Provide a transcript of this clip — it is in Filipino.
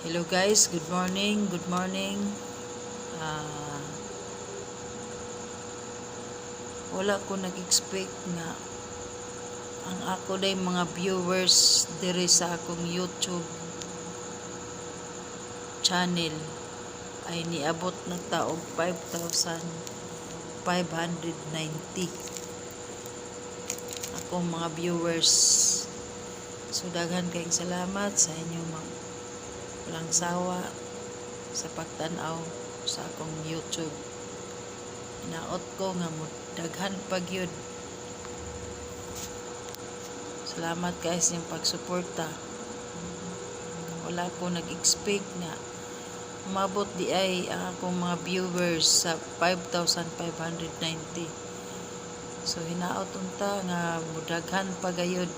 Hello guys, good morning, good morning. Ah, wala ko nag-expect nga ang ako day mga viewers diri sa akong YouTube channel ay niabot na taog 5,590 akong mga viewers. So daghan kayong salamat sa inyong mga walang sawa sa pagtanaw sa akong YouTube. Inaot ko nga mo daghan pag yun. Salamat guys yung pagsuporta. Wala ko nag-expect nga umabot di ay ang akong mga viewers sa 5,590. So hinaot unta nga mudaghan pagayod